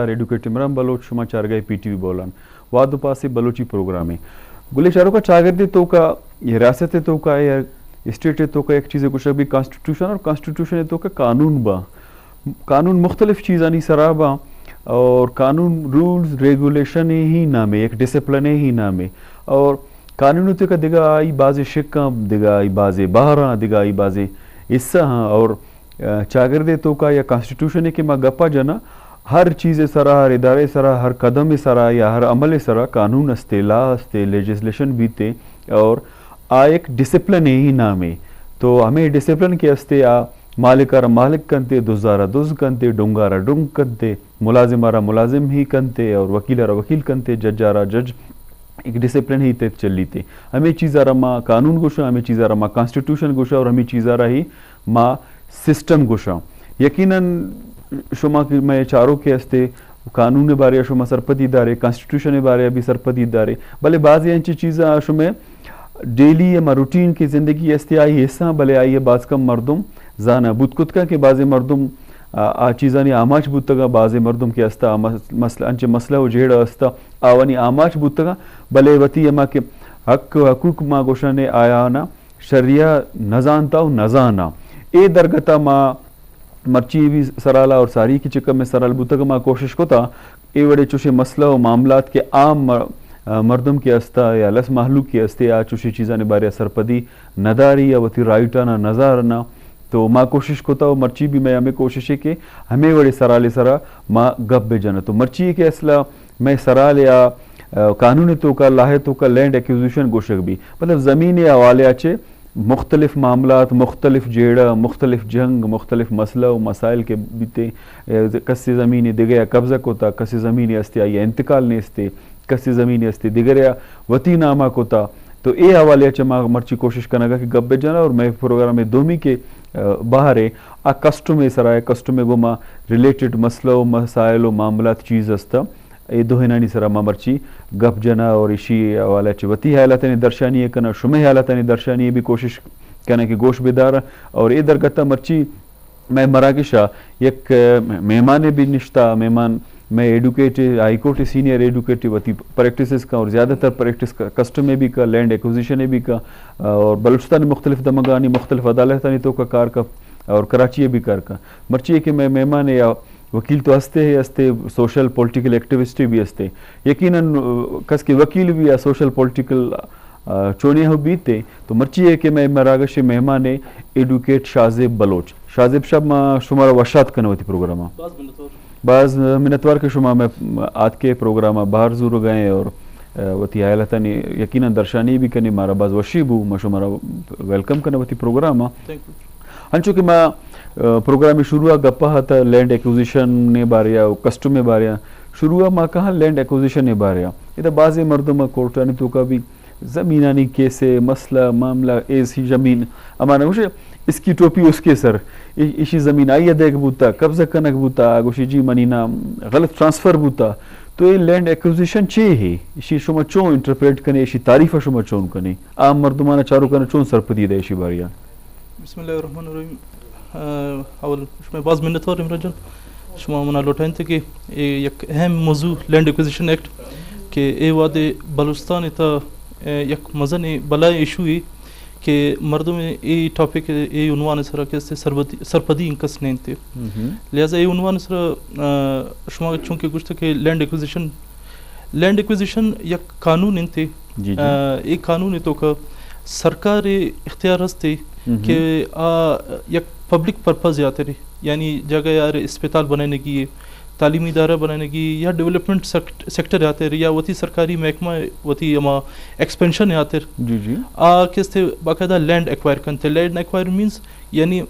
Educative मरम Bloch शुमा चारगाई PTV बोलन वाद पासे बलोची प्रोग्राम है गुले चारों का चागरदे तो का ये रियासत तो का या स्टेट तो का एक चीज़ है कुछ अभी कॉन्स्टिट्यूशन और कॉन्स्टिट्यूशन तो का कानून बा कानून मुख्तलिफ चीज़ानी सराबा और कानून रूल्स रेगुलेशन ही नामे एक डिसिप्लिन ही नामे और कानून तो का दिगा आई बाजे शिक्का दिगा आई बाजे बहरा दिगा आई बाजे इससा और चागरदे तो का या कॉन्स्टिट्यूशन के माँ गप्पा जना हर चीज़ सरा हर इदारे सरा हर कदम सरा या हर अमल सरा कानून अस्ते ला अस्ते लेजिस्लेशन बीते और आ एक डिसिप्लिन ही नाम है तो हमें डिसिप्लिन के अस्ते आ मालिकारा मालिक कंते दुजारा दुज कंते डुंगारा डुंग कंते मुलाजिमारा मुलाजिम ही कंते और वकीलारा वकील कंते जजारा जज एक डिसिप्लिन ही ते चली थे हमें चीज़ारा माँ कानून गुशा हमें चीज़ारा माँ कॉन्स्टिट्यूशन गुशा और हमें चीज़ारा ही माँ सिस्टम गुशा यकीनन शुमा की मैं चारों के हस्ते कानून बारे शुमा सरपति दारे कॉन्स्टिट्यूशन बारे अभी सरपति दारे भले बाज यांची चीज़ा शुमे डेली या रूटीन की ज़िंदगी हस्ते आई हिस्सा भले आई है बाज कम मर्दुम जाना बुतकुतका के बाजे मर्दुम आ चीज़ानी आमाच बुतगा बाजे मर्दुम के हस्ता मसला अंचे मसला उजेड़ हस्ता आवानी आमाच बुतगा भले वती यमा के हक हकूक मा गोशाने आया ना शरिया नजानता नजाना ए दरगता मा मर्ची भी सराला और सारी की चिकम में सरल बुतक माँ कोशिश को था ए बड़े चुशे मसला और मामलात के आम मर्दम के अस्ता या लस महलूक के अस्ते आ चुशी चीज़ा ने बारे सरपदी नदारी या वती राइटाना नजारना तो माँ कोशिश को था और मर्ची भी मैं हमें कोशिश है कि हमें बड़े सराले सरा माँ गप बेजना तो मर्ची के असला मैं सराल या कानून तो का लाहे तो का लैंड एक्विजिशन गोशक भी मतलब ज़मीन या हवाले अच्छे मुख्तलिफ मामलात मुख्तलिफ जेड़ा मुख्तलिफ जंग मुख्तलिफ मसला व मसाइल के बीते कसी ज़मीन दिगया कब्ज़ा कोता कसी ज़मीन अस्ते या इंतकाल ने अस्ते कसी ज़मीन अस्ते दिगरिया वती नामा कोता तो ए हवाले चमा मर्ची कोशिश करना कि गब्बे जाना और मैं प्रोग्राम में दोमी के बाहर आ कस्टम सराय कस्टम गुमा रिलेटेड मसला व मसाइल व मामलात चीज़ अस्ता ये दो हिनानी सरा मर्ची गप जना और इशी वाला वती हालत ने दर्शानी है कना शुमे हालत ने दर्शानी भी कोशिश करना कि गोश बेदार और ये दरगता मर्ची मैं मराकेशा एक मेहमान भी निश्ता मेहमान मैं educated high court senior educative वती प्रैक्टिस का और ज़्यादातर प्रैक्टिस का कस्टम में भी का लैंड एक्विजिशन भी का और बलूचिस्तान मुख्तलिफ दमगानी मुख्तलिफ अदालतानी तो का कार का और कराची भी कार का मर्ची के मैं मेहमान या वकील तो हंसते सोशल पॉलिटिकल एक्टिविस्ट भी हंसते यकीनन कस के वकील भी या सोशल पॉलिटिकल चोने हो बीते तो मर्ची है कि मैं मरागश मेहमान एडुकेट शाजेब बलोच शाजेब शब शुमारा वशात कनवती प्रोग्राम बाज मिनतवार के शुमा में आज के प्रोग्राम बाहर जरूर गए और वती आयलता ने यकीनन दर्शानी भी करनी मारा बाज वशीबू मैं शुमारा वेलकम कनवती प्रोग्राम हंचो कि मैं प्रोग्राम शुरू गप्पा था लैंड एक्विजिशन ने बारिया कस्टम में बारिया शुरू माँ कहा लैंड एक्विजिशन ने बारिया इधर बाज़ मर्दों कोर्टानी तो का भी ज़मीनानी केसे मसला मामला ऐसी ज़मीन अमाना उसे इसकी टोपी उसके सर इसी ज़मीन आई देख बूता कब्जा कनक बूता आगोशी जी मनीना गलत ट्रांसफ़र बूता तो ये लैंड एक्विजिशन चे है इसी शुमा चो इंटरप्रेट करने इसी तारीफ़ शुमा चोन करने आम मर्दमाना चारों करने चोन सरपदी दे इसी बारिया बिस्मिल्लाहिर्रहमानिर्रहीम अवल शुमा बाज़ मिन्नत और इमरान शुमा मना लौटाइन थे कि एक अहम मौजू लैंड एक्विजिशन एक्ट के ए वादे बलूचिस्तान इता एक मज़न बलाए इशू है कि मर्दों में ए टॉपिक ए उन्वान सरा के सरपदी इंकस नहीं थे लिहाजा ए उन्वान सरा शुमा चूँकि कुछ थे लैंड एक्विजिशन एक कानून थे एक कानून तो का सरकार इख्तियार हस्ते कि एक पब्लिक पर्पज़ आते रहे यानी जगह यार अस्पताल बनाने की तालीमी इदारा बनाने की या डेवलपमेंट सेक्टर आते रहे या वती सरकारी महकमा वती अमा एक्सपेंशन आते जी जी किसते बाकायदा लैंड एक्वायर करते लैंड एक्वायर मीन्स यानी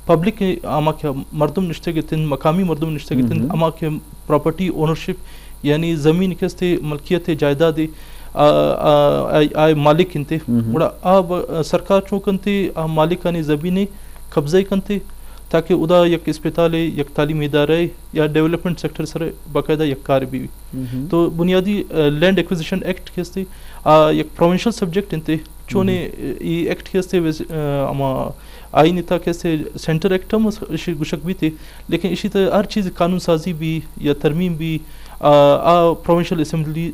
पब्लिक आमा के मर्दम निश्ते के तिन मकामी मर्दम निश्ते के तिन आमा के प्रॉपर्टी ओनरशिप यानी ज़मीन किसते मलकियत जायदाद आय मालिक इनते बड़ा अब सरकार चौकनते मालिकानी ज़मीनें कब्ज़े कंते ताकि उदा एक अस्पताल एक तालीमी इदारा या डेवलपमेंट सेक्टर सर बाकायदा एक कार भी तो बुनियादी लैंड एक्विजिशन एक्ट के एक प्रोविंशियल सब्जेक्ट इनते चोने ये एक्ट कैसे अमा आईन था कैसे सेंटर एक्ट हम इसी गुशक भी थे, लेकिन इसी तरह हर चीज़ कानून साजी भी या तरमीम भी प्रोविंशियल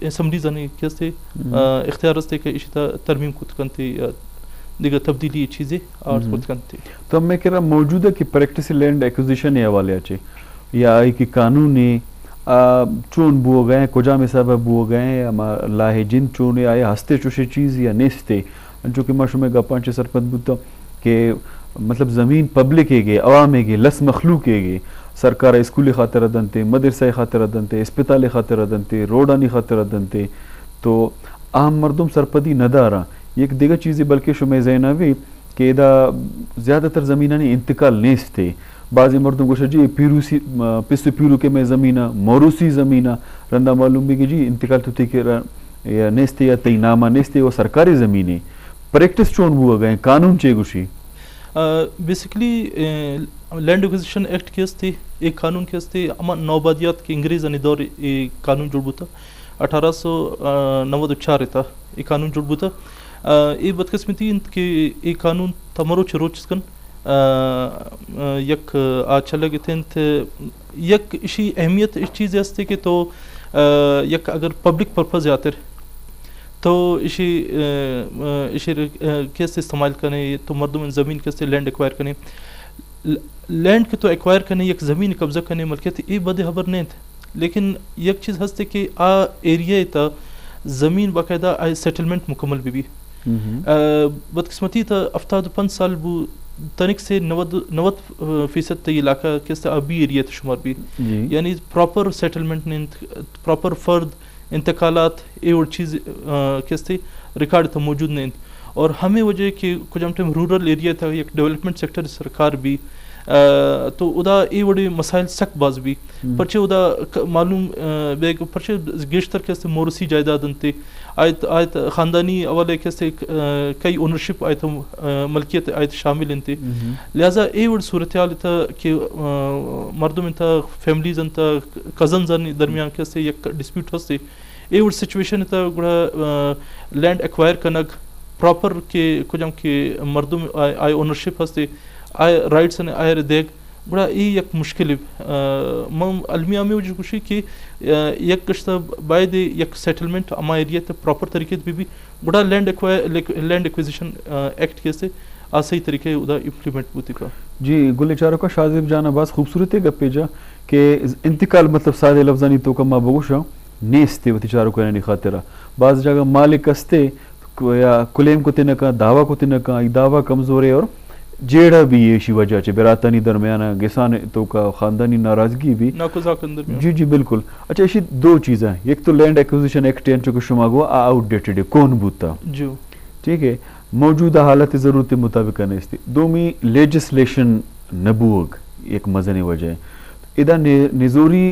असम्बलीज ने कैसे इख्तियार रस्ते के इसी तरह तरमीम खुद करते या दिगर तब्दीली चीज़ें और खुद करते। तो मैं कह रहा मौजूदा की प्रैक्टिस लैंड एक्विजिशन या वाले अच्छे या की कानूनी चून बुओ गए कुजा में सब बुओ गए लाहे जिन चूने आए हंसते चुशे चीज़ या नेस्ते जो कि माशू में गपांचे सरपंच बुद्धा के मतलब ज़मीन पब्लिक है अवाम है लस मखलूक है सरकार स्कूल खातर दनते मदरसा खातर दनते अस्पताल खातर दनते रोडानी खातर दनते तो आम मर्दम सरपदी नदारा एक दिगर चीज़ें बल्कि शुमे जैनावी के दा ज़्यादातर ज़मीना ने इंतकाल नेस थे बाज़ी मर्दों को जी पीरूसी पिस्त पीरू के में ज़मीना मौरूसी ज़मीना रंदा मालूम भी कि जी इंतकाल तो थे या नेस्ते या तईनामा नेस्ते वो सरकारी ज़मीनें प्रैक्टिस चोन हुआ गए कानून चे गुशी बेसिकली लैंड एक्विजिशन एक्ट के थे एक कानून के थे अमा नौबादियात के अंग्रेज़ ने दौर एक कानून जुड़बू था 1894 था एक कानून जुड़बू था ये बदकिस्मती के एक कानून तमरो चरोचकन यक आचला थे यक इसी अहमियत इस चीज़ असते कि तो यक अगर पब्लिक पर्पज़ आते तो इसी कैसे इस्तेमाल करें तो मर्दों ज़मीन कैसे लैंड एक्वायर करें लैंड के तो एक्वायर करने एक ज़मीन कब्जा करने मलकियत ये बदे खबर नहीं थे, लेकिन एक चीज़ हंसते कि आ एरिया था ज़मीन बाकायदा आ सेटलमेंट मुकम्मल भी बदकिस्मती था 75 साल बू तनिक से 90% तो इलाका कैसे अभी एरिया था शुमार भी यानी प्रॉपर सेटलमेंट ने प्रॉपर फ़र्द इंतकालात ये और चीज़ कैसे रिकॉर्ड था मौजूद नहीं और हमें वजह कि कुछ टाइम रूरल एरिया था एक डेवलपमेंट सेक्टर सरकार भी तो उदा ये बड़े मसाइल सख्त बाज भी परचे उदा मालूम बेग परचे गेशतर कैसे मोरसी जायदाद अंते आयत आयत ख़ानदानी अवाले कैसे कई ओनरशिप आयत मलकियत आयत शामिल इंते लिहाजा ये बड़ी सूरत हाल था कि मर्दों में था फैमिलीज अंता कज़न्स दरमियान कैसे एक डिस्प्यूट हंसते ये बड़ी सिचुएशन था गुड़ा लैंड एक्वायर कनक प्रॉपर के कुछ के मर्दों में आए ओनरशिप हंसते आए राइट्स ने आए देख बड़ा ये एक मुश्किल मम अलमिया में वजह खुशी कि एक कश्ता बायद एक सेटलमेंट अमा एरिया तो प्रॉपर तरीके भी बड़ा लैंड एक्विजिशन एक्ट कैसे सही तरीके उदा इम्प्लीमेंट होती का जी गुलचारों का शाजिब जाना बास खूबसूरत है गप्पे जा के इंतकाल मतलब सादे लफ्जानी तो का माबूशा नेस्ते वती चारों का नहीं खातिरा बाज जगह मालिक अस्ते या कुलेम को तिन का दावा को तिन का दावा कमज़ोर है और जेड़ा भी ये इसी वजह से बेरातानी दरमियाना गिसान तो का ख़ानदानी नाराज़गी भी जी जी बिल्कुल। अच्छा इसी दो चीज़ें एक तो लैंड एक्विजिशन एक्ट जो शुमा हुआ आउटडेटेड है कौन बूता जी ठीक है मौजूदा हालत ज़रूरत मुताबिक नहीं दो में लेजिस्लेशन नबूग एक मज़नी वजह इधर निजोरी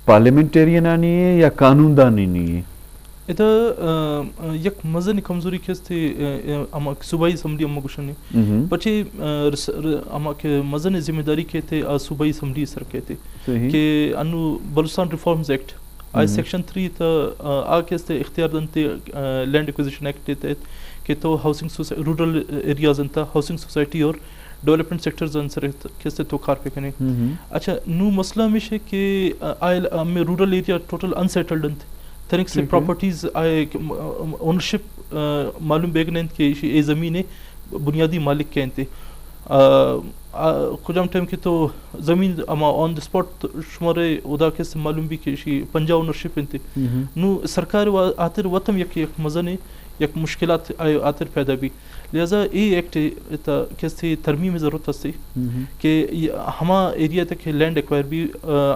पार्लियामेंटेरियन आनी है या कानूनदानी नहीं है इधर एक मज़नी कमजोरी कैसे अमा सूबाई असम्बली अम्मा गुशने पचे अमा के मज़नी जिम्मेदारी के थे सूबाई असम्बली सर के थे कि अनु बलूचिस्तान रिफॉर्म्स एक्ट आज सेक्शन 3 था आ कैसे इख्तियार दंते लैंड एक्विजिशन एक्ट के तहत कि तो हाउसिंग रूरल एरियाज अंता हाउसिंग सोसाइटी और डेवलपमेंट सेक्टर्स अंसर कैसे तो कार पे कने अच्छा नू मसला में है कि आयल में रूरल एरिया टोटल अनसेटल्ड अंत तनिक से प्रॉपर्टीज आए ओनरशिप मालूम बेगन के ये ज़मीन बुनियादी मालिक के अंते कुछ टाइम की तो ज़मीन अमा ऑन द स्पॉट शुमारे उदा के से मालूम भी कि पंजा ओनरशिप अंते नू सरकार आतिर वतम एक मज़ने एक मुश्किलात आतिर पैदा भी लिहाजा ये एक्ट कैसे तरमीम में ज़रूरत हस्ती कि हमा एरिया तक लैंड एक्वायर भी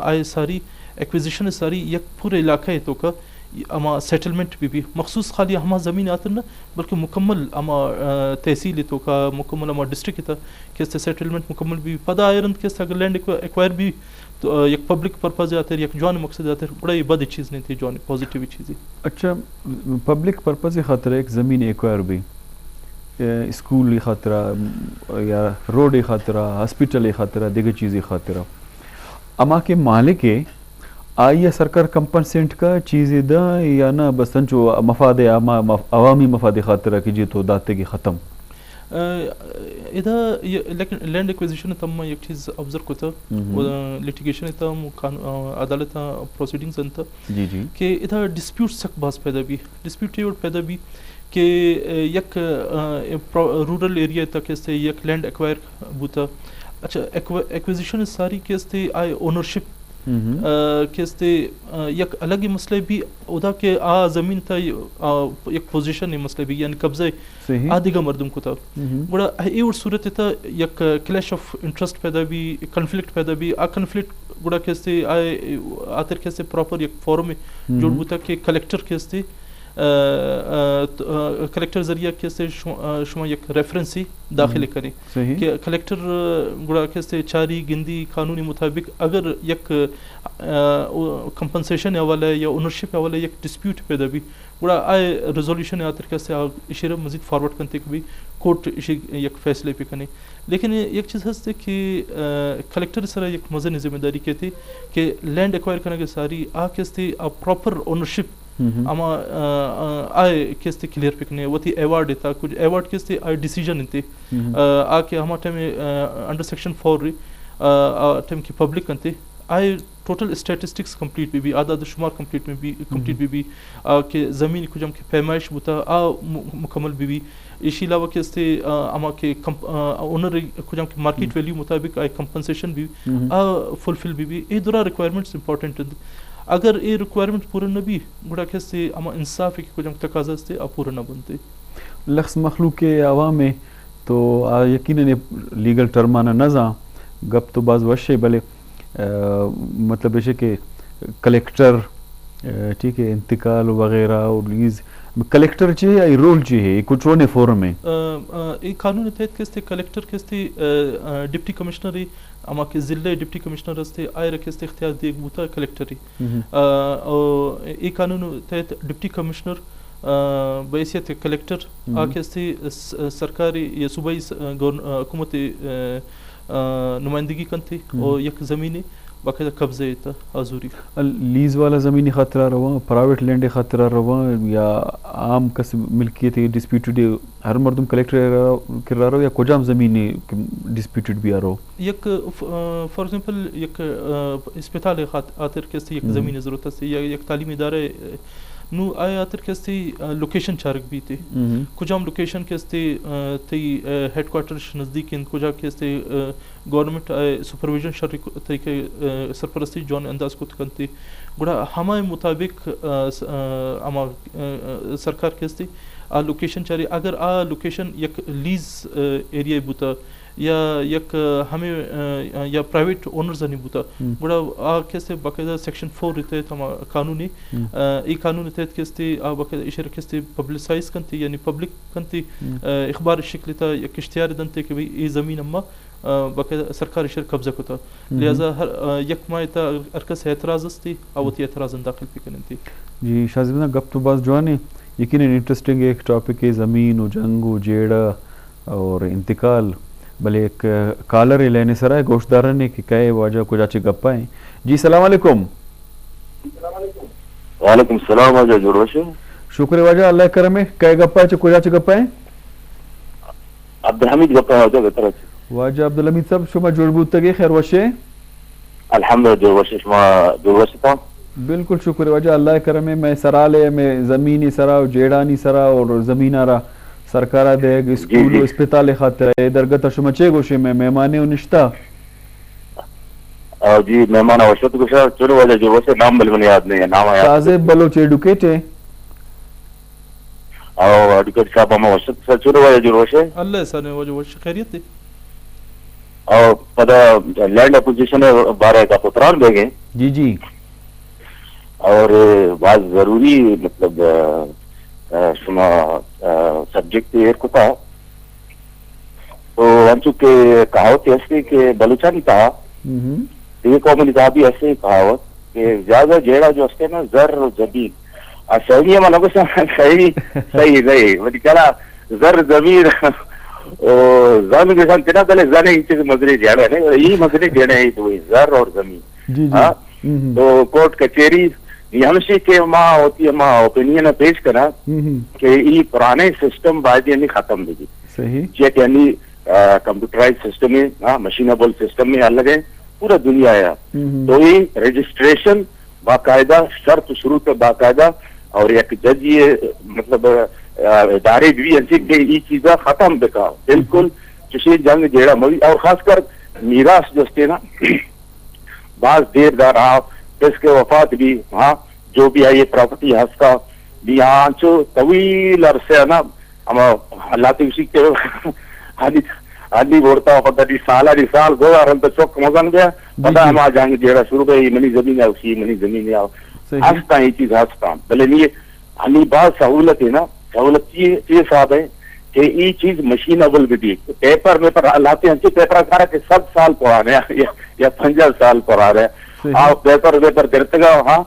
आए सारी एक्विजिशन सारी एक पूरे इलाका है तो का अमा सेटलमेंट भी मखसूस खाली हमा ज़मीन आते ना बल्कि मुकम्मल अमा तहसील तो का मुकम्मल अमा डिस्ट्रिक्ट था कैसे सेटलमेंट मुकम्मल भी पदा आयरन कैसे अगर लैंड एक्वायर भी तो एक पब्लिक पर्पज आते एक जॉन मकसद आते बड़ा ये बद चीज़ नहीं थी जॉन पॉजिटिव चीज़। अच्छा पब्लिक पर्पज खातर एक ज़मीन एक्वायर भी स्कूल खातरा या रोड खातरा हॉस्पिटल खातरा दिगर चीज़ खातरा अमा के मालिक आइए सरकार कंपनसेंट का चीज़ दा या ना बस जो मफाद अवामी मफाद खातिर की जी तो दाते की ख़त्म इधर लेकिन लैंड एक्विजिशन तम एक चीज़ ऑब्जर्व करता लिटिगेशन तम अदालत प्रोसीडिंग्स अंत जी जी कि इधर डिस्प्यूट सक बास पैदा भी डिस्प्यूट ये पैदा भी कि एक रूरल एरिया तक से एक लैंड एक्वायर बुता अच्छा एक्विजिशन सारी केस्ते आए ओनरशिप केस्ते एक अलग ही मसले भी उदा के आ ज़मीन था एक पोजीशन है मसले भी यानी कब्ज़े आदिगा मर्दम को था बड़ा ये और सूरत था एक क्लैश ऑफ इंटरेस्ट पैदा भी कन्फ्लिक्ट पैदा भी आ कन्फ्लिक्ट बड़ा केस्ते आए आतर केस्ते प्रॉपर एक फोरम में जोड़ बुता के कलेक्टर केस्ते कलेक्टर जरिया कैसे शुमा एक रेफरेंसी दाखिल करें कि कलेक्टर गुड़ा कैसे चारी गिंदी कानूनी मुताबिक अगर एक कंपनसेशन वाला या ओनरशिप वाला एक डिस्प्यूट पैदा भी गुड़ा आए रेजोल्यूशन आतर कैसे इशारा मजीद फॉरवर्ड करते कि भी कोर्ट इसी एक फैसले पे करें लेकिन एक चीज़ हंसते कि कलेक्टर सर एक मज़े जिम्मेदारी के थी कि लैंड एक्वायर करने के सारी कैसे प्रॉपर ओनरशिप आमा आए किस्ते क्लियर पिकने वो थी अवार्ड था कुछ अवार्ड किस्ते आए डिसीजन थे आके हमारे टाइम अंडर सेक्शन 4 टाइम की पब्लिक करते आए टोटल स्टैटिस्टिक्स कंप्लीट भी आधा शुमार कंप्लीट भी के ज़मीन कुछ हम के पैमाइश बुता मुकम्मल भी इसी अलावा किस्ते आमा के ओनर कुछ हम के मार्केट वैल्यू मुताबिक आए कंपनसेशन भी फुलफिल भी ये दूसरा रिक्वायरमेंट्स इंपॉर्टेंट अगर ये रिक्वायरमेंट पूरा न भी गुड़ा कैसे अमा इंसाफ की कुछ तकाजा से पूरा न बनते लफ्ज़ मखलूक के आवाम में तो यकीनन लीगल टर्माना नज़ा गप तो बाज़ वशे भले मतलब ऐसे कि कलेक्टर ठीक है इंतकाल वगैरह और लीज कलेक्टर चाहिए या रोल चाहिए कुछ होने फोरम में एक कानून तहत कैसे कलेक्टर कैसे डिप्टी कमिश्नर अमा के ज़िले डिप्टी कमिश्नर रस्ते आयर कैसे इख्तियार दिए बूता कलेक्टर और एक कानून तहत डिप्टी कमिश्नर बैसियत कलेक्टर कैसे सरकारी या सूबाई हुकूमत नुमाइंदगी करती और एक ज़मीनी बाकायदा कब्जे था आजूरी लीज वाला ज़मीनी खतरा रवा प्राइवेट लैंड खतरा रवा या आम कस मिल्कियत डिस्प्यूटेड हर मर्दम कलेक्टर कर रहा या कोजाम ज़मीनी डिस्प्यूटेड भी आ रहा एक फॉर एग्जांपल एक अस्पताल आतर कैसे एक ज़मीनी ज़रूरत है या एक तालीमी इदारे नु आया आतर कैसे लोकेशन चारक भी थे कुजाम लोकेशन कैसे थी हेडक्वार्टर नज़दीक इन कुजा कैसे गवर्नमेंट सुपरविजन शर्री तरीके सरपरस्ती जॉन अंदाज को करती गुड़ा हमारे मुताबिक आमा सरकार कैसे लोकेशन चारी अगर लोकेशन एक लीज एरिया बुता या एक हमें या प्राइवेट ओनर्स नहीं बुता गुड़ा कैसे बाकायदा सेक्शन 4 रहते हम कानूनी एक कानून तहत कैसे बाकायदा इशारा कैसे पब्लिसाइज करती यानी पब्लिक करती इखबार शिकल था या इश्तिहार दनते कि भाई ये ज़मीन अम्मा बाकायदा सरकार इशारा कब्जा को था लिहाजा हर एक मायता अरकस एतराज़ थी आवती एतराज़ दाखिल भी करनी थी जी शाज़िना गप तो बास जवानी यकीनन इंटरेस्टिंग एक टॉपिक है ज़मीन और जंग और जेड़ा और इंतकाल भले एक कालर लेने सराय गोश्तदार ने कि कहे वाजा कुछ अच्छे गप्पा हैं जी सलाम अलैकुम वालेकुम सलाम वाजा जुड़वशे शुक्र वाजा अल्लाह करम है कहे गप्पा है कुछ अच्छे गप्पा हैं अब्दुल हमीद गप्पा वाजा बेहतर है वाजा अब्दुल हमीद साहब शुमा जुड़बूत तक खैर वशे अल्हम्दुलिल्लाह जुड़वशे शुमा जुड़वशे था बिल्कुल शुक्र वाजा अल्लाह करम है मैं सराले में ज़मीनी सरा जेड़ानी सरा और ज़मीनारा सरकार देग स्कूल अस्पताल खातिर दरगत शुमचे गोशे में मेहमाने निश्ता जी मेहमान आवश्यक गुशा चलो वाला जो वैसे नाम बल बने याद नहीं है नाम आया साजिब बलोच एडुकेट है और एडुकेट साहब हम आवश्यक सर चलो वाला जो वैसे अल्लाह सने वो जो खैरियत है और पता लैंड एक्विजिशन है 12 का पुत्रान देंगे जी जी और बात जरूरी मतलब शुमा सब्जेक्ट ये को था तो अंचु के कहावत ऐसी के बलूचानी था ये कौमी था भी ऐसे कहावत कि ज्यादा जेड़ा जो असते ना जर और जमीन सही है मानो सही सही नहीं मतलब क्या जर जमीन जमीन के साथ तेरा पहले जाने इनसे मजरे जेड़ा है ये मजरे जेड़े है तो जर और जमीन हाँ तो कोर्ट कचहरी हमेशा के माँ होती है माँ ओपिनियन पेश करा कि ये पुराने सिस्टम बाद यानी खत्म भी सही चेक यानी कंप्यूटराइज सिस्टम में मशीनेबल सिस्टम में अलग है पूरा दुनिया है। तो ये रजिस्ट्रेशन बाकायदा शर्त शुरू से बाकायदा और एक जज ये मतलब इदारे भी ऐसी के ये चीज़ा खत्म बेका बिल्कुल किसी जंग जेड़ा मवी और खासकर मीरास जस्ते ना बाज देर दार आप इसके वफात भी हाँ जो भी है ये प्रॉपर्टी हस्का भी यहाँ जो तवील अरसे है ना हम अल्लाह तो उसी के आदि बोलता पता दी साल गोवा रन तो चौक मगन गया पता हम आ जाएंगे जेड़ा शुरू में मनी जमीन है उसी मनी जमीन आओ हस्ता ये चीज हस्ता भले नहीं अली बात सहूलत है ना सहूलत ये साहब है कि ये चीज मशीनेबल भी दी पेपर में पर लाते हैं पेपर सारा के 7 साल पुराने या 50 साल पुराने आप पेपर देते गए हाँ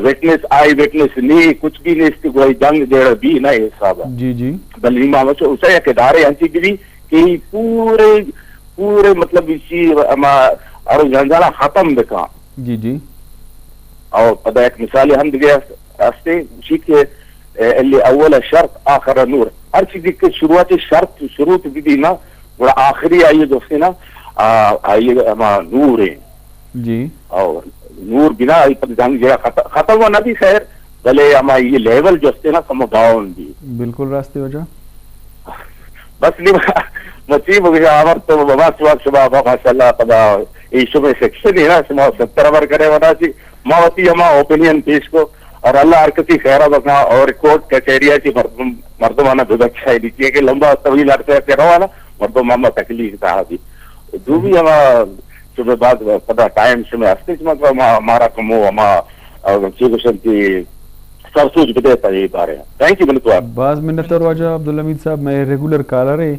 विटनेस आई विटनेस नहीं कुछ भी नहीं इसकी कोई जंग जेड़ा भी ना ये साहब जी जी भले उसे एक इदारे हंसी भी कि पूरे मतलब इसी और जंजाला खत्म देखा जी जी और पता एक मिसाल हम दिया हस्ते उसी के اللي اول شرط اخر نور हर चीज की शुरुआती शर्त शुरू भी ना और आखिरी आई दोस्तों ना आई नूर है जी और नूर बिना आई पर जंग जरा खत्म होना भी खैर भले हमारे ये लेवल जोस्ते ना कम डाउन भी बिल्कुल रास्ते वजह बस नहीं मसीब हो गया आवर तो बाबा सुबह माशाल्लाह पदा इशू में सेक्शन है ना सुबह 70 ओवर करे वना सी मावती हमारा ओपिनियन पेश को और अल्लाह हरकती खैरा बखा और कोर्ट कचहरिया की मर्दमाना विवक्षा नीचे के लंबा तवील अरसे करो वाला मर्दमाना तकलीफ था भी जो भी हमारा सुबह बाद पता टाइम से हस्ते मतलब हमारा कमो हमारा चीकुशन की सरसूज बदेता ये बारे थैंक यू मिनटवार बाज मिन्नत और वाजा अब्दुल हमीद साहब मैं रेगुलर कॉलर है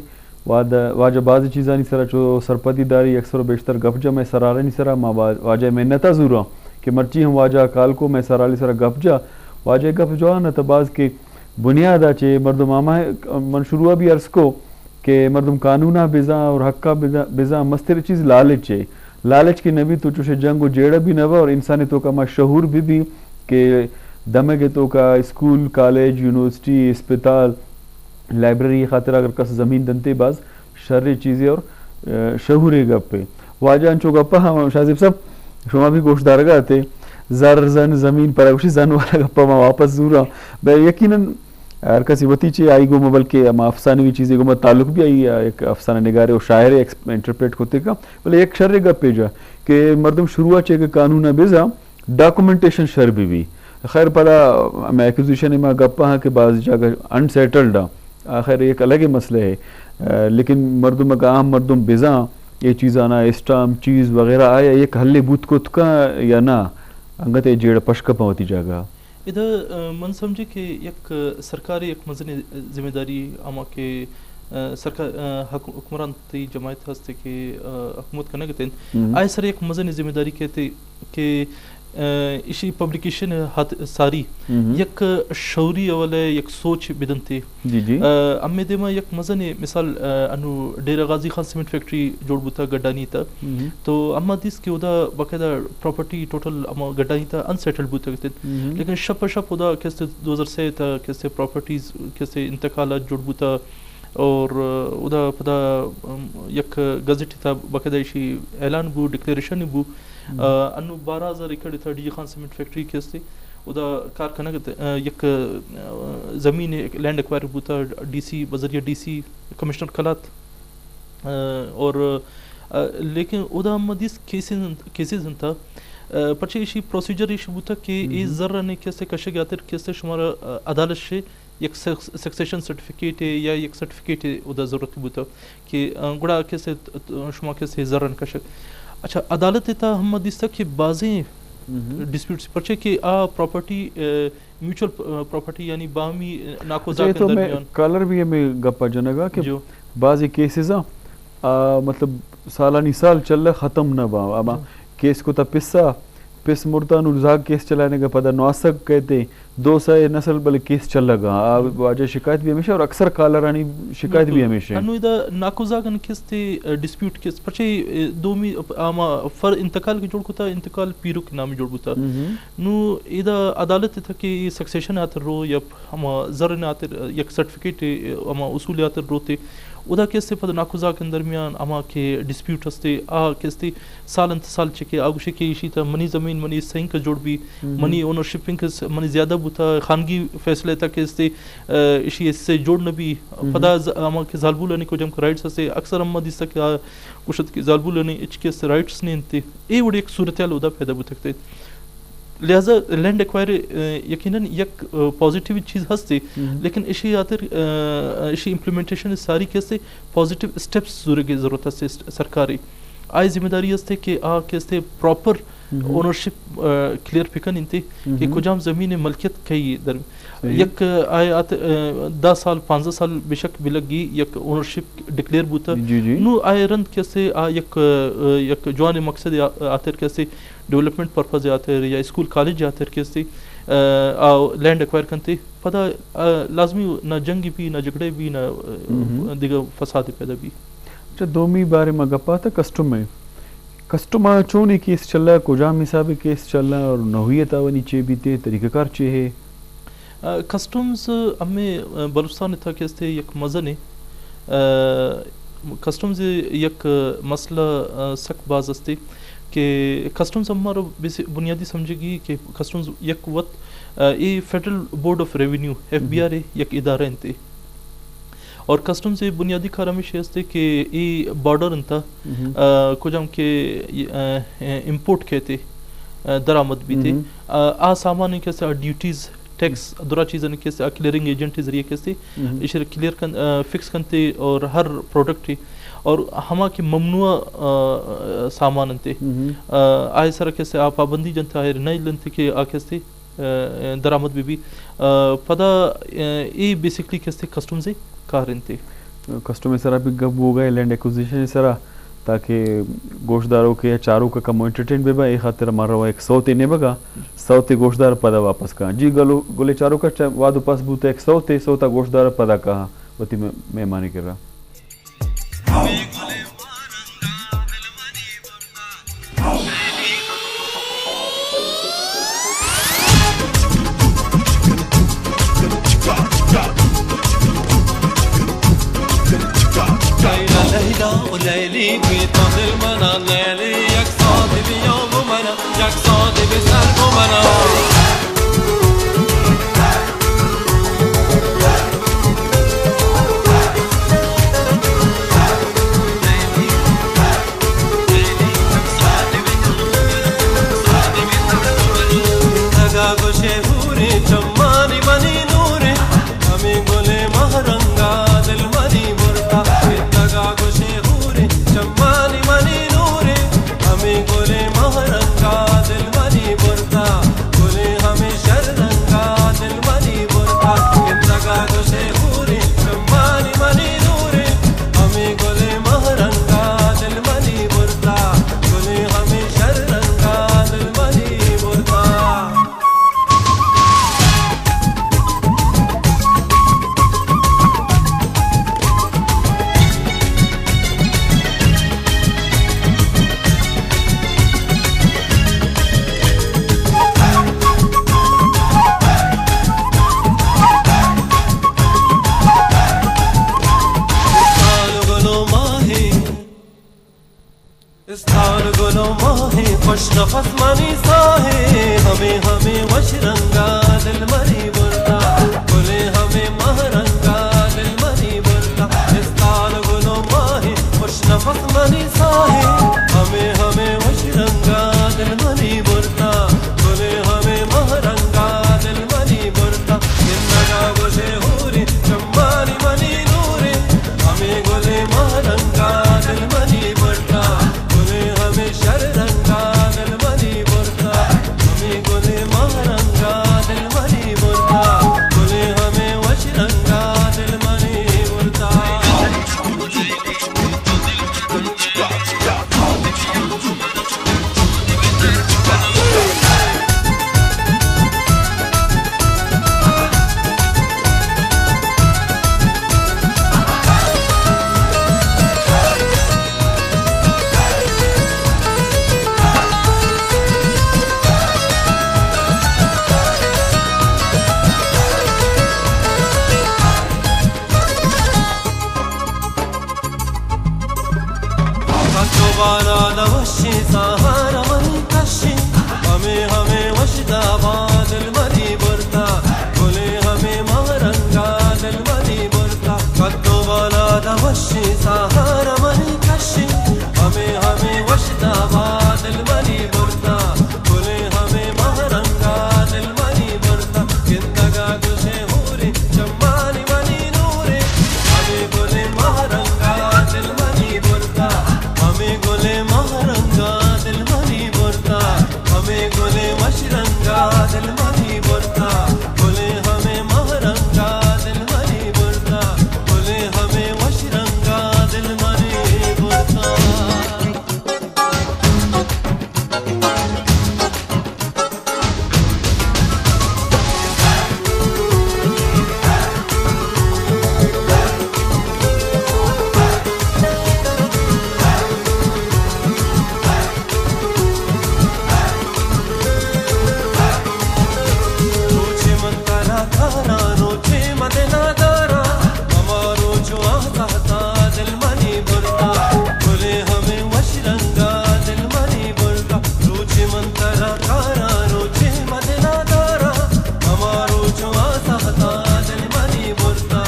वाजा बाज चीज़ा नहीं सरा जो सरपतीदारी अक्सर बेशतर गफजा मैं सरारा नहीं सरा माँ वाजा मिन्नता जूरा कि मर्ची हम वाजा काल को मैं सराली सरा गफजा वाजा गफ जो न तबाज के बुनियाद आचे मर्दम मामा मनशुरुआ भी अर्ज को कि मर्दम कानूना बिजा और हक्का बिजा मस्तिर चीज़ लालच है लालच की नबी तो चुशे जंग जेड़ा भी नवा और इंसानी तो का मशहूर भी के दमे के तो का स्कूल कॉलेज यूनिवर्सिटी अस्पताल लाइब्रेरी खातिर अगर कस ज़मीन दंते बाज शर्री चीज़ें और शहूर गप पे वाजा अंचो गप्पा हम शाजिब साहब शुमा भी गोश्तदार आते जर जन जमीन पर उसी जन वाला गप्पा मैं वापस जूरा बे यकीनन हर कसी वती चे आई गो बल्कि अफसानी चीज़ें गो ताल्लुक भी आई एक अफसाना निगारे और शायर इंटरप्रेट होते का बोले एक शर्र गप्पे जा कि मर्दम शुरुआ चे के कानून बेजा डॉक्यूमेंटेशन शर भी खैर पता मैं एक्विजिशन में गप्पा हाँ के बाद जगह अनसेटल्ड आखिर एक अलग ही मसले है लेकिन मर्दम का आम मर्दम बेजा ये चीज़ आना स्टाम चीज़ वगैरह आया एक हल्ले बूथ को का या ना अंगत जेड़ पशक होती जगह इधर मन समझे कि एक सरकारी एक मजनी जिम्मेदारी आमा के सरकार हुक्मरान ती जमायत हस्ते के हुकूमत करने के तेन आए सर एक मजनी जिम्मेदारी कहते कि इसी पब्लिकेशन हाथ सारी एक शौरी वाले एक सोच बिदनते जी जी अम्मे देमा एक मजने मिसाल अनु डेरा गाजी खान सीमेंट फैक्ट्री जोड़बुता गड्डानी था तो अम्मा दिस के उदा बकायदा प्रॉपर्टी टोटल अम्मा गड्डानी था अनसेटल्ड बुता के लेकिन शप उदा कैसे 2006 था कैसे प्रॉपर्टीज कैसे इंतकाल जोड़बुता और उदा पता एक गजट था बकायदा इसी ऐलान बु डिक्लेरेशन बु अनु 12,000 एकड़ था डी खान सीमेंट फैक्ट्री के से उदा कारखाना एक ज़मीन लैंड एक्वायर बुता डीसी बजरिया डीसी कमिश्नर खलात और लेकिन उदा मदीस केसेस था पर्चे इसी प्रोसीजर इशू बुता कि इस जर्रा ने कैसे कशे गातिर कैसे शुमारा अदालत से एक सक्सेशन सर्टिफिकेट है या एक सर्टिफिकेट है उदा ज़रूरत बुता कि गुड़ा कैसे शुमा कैसे जर्रन कशे अच्छा अदालत इता हम दिस कि बाजें डिस्प्यूट्स पर्चे कि आ प्रॉपर्टी म्यूचुअल प्रॉपर्टी यानी बामी नाकोजा के दरमियान कलर भी हमें गप्पा जनगा कि बाज़ केसेस मतलब सालानी साल चल ख़त्म न बा अब केस को तपिस्सा पिस मुर्ता नुजाग केस चलाने का पता नौसक कहते 200 नस्ल बल केस चल लगा वाजे शिकायत भी हमेशा और अक्सर कालरानी शिकायत भी हमेशा अनु इदा नाकुजागन किस्ते डिस्प्यूट किस पचे दोमी आमा फर इंतकाल के जोड़ कोता इंतकाल पीरो के नाम जोड़ कोता नु इदा अदालत था कि सक्सेशन आतर रो या हम जरन आतर एक सर्टिफिकेट हम उसूल आतर रोते उदा केस्ते पद नाकुजा के दरमियान अमा के डिस्प्यूट हस्ते आ केस्ते साल साल चके आगुशे के इशीता मनी जमीन मनी सही का जोड़ भी मनी ओनरशिपिंग के मनी ज्यादा बुता खानगी फैसले तक केस्ते इशी इससे जोड़ना भी पदा अमा के जालबुल ने को जम राइट्स हस्ते अक्सर अम्मा दिस तक कुशत के जालबुल ने इच के राइट्स ने इंते ए वड एक सूरतयाल उदा पैदा बुतकते लिहाजा लैंड एक्वायर यकीनन एक पॉजिटिव चीज़ हस्ते लेकिन इसी आतर इसी इम्प्लीमेंटेशन सारी कैसे पॉजिटिव स्टेप्स ज़रूरत है सरकारी आय जिम्मेदारी हस्ते कि आ कैसे प्रॉपर ओनरशिप क्लियर फिकन इंते कि कुजाम ज़मीन मलकियत कई दर एक आय आत 10 साल 15 साल बेशक बिलगी एक ओनरशिप डिक्लेयर बुता नु आय रंद कैसे आ एक जवान मकसद आतर कैसे डेवलपमेंट पर्पज आते या स्कूल कॉलेज आते कैसे लैंड एक्वायर करते पता लाजमी ना जंग भी ना झगड़े भी ना दिगा फसाद पैदा भी अच्छा दोमी बारे में गप्पा था कस्टम चोनी केस चल रहा है कुजाम हिसाब केस चल रहा है और नहुयत आवनी चे बीते तरीक़ाकार चे है कस्टम्स हमें बलूचिस्तान था कैसे एक मज़न है कस्टम्स एक मसला सख्त बाज हस्ते कि कस्टम्स हमारा बुनियादी समझेगी कि कस्टम्स एक वक्त ये federal board of revenue FBR एक इदारा इंते और कस्टम से बुनियादी कारमिश हस्ते कि ये बॉर्डर इंता कुछ हम के इंपोर्ट कहते दरामद भी थे आ सामान कैसे ड्यूटीज टैक्स दूसरा चीज़ कैसे क्लियरिंग एजेंट के जरिए कैसे इसे क्लियर फिक्स करते और हर प्रोडक्ट ही और हमा के ममनुआ सामान अंते आय सर कैसे आ पाबंदी जनता है नई लंते के आ कैसे दरामद भी पता ये बेसिकली कैसे कस्टम से कारंते कस्टम सरा भी गब हो गए लैंड एक्विजिशन सरा ताकि गोश्तदारों के या चारों का कम एंटरटेन बेबा एक खातिर हमारा वो एक सौते ने बगा सौते गोश्तदार पदा वापस कहा जी गोले चारों का वाद उपास बूते एक सौता गोश्तदार पदा कहा वती में मेहमानी कर रहा ليلي بيطل المنى ليلي يك صادي بيوم ومنا يك صادي بسرق ومنا Maharanga وشي سهر مني كشي همي همي وشدا بعد المني برتا كلي همي مهرنگا المني برتا كدو والا دا وشي سهر مني كشي همي همي وشدا بعد المني برتا كلي همي مهرنگا المني برتا كندگا گوشه هوري جماني مني نوري همي گلي مهرنگا المني برتا همي گلي مهرنگا المني برتا همي گلي مشرنگا المني برتا گلي همي مهرنگا المني برتا گلي همي مشرنگا المني برتا रोचे मन तारा तारा रोचे मदना दारा हमारो जो आता था दिल मनी बुरता बोले हमें वशरंगा दिल मनी बुरता रोचे मन तारा तारा रोचे मदना दारा हमारो जो आता था दिल मनी बुरता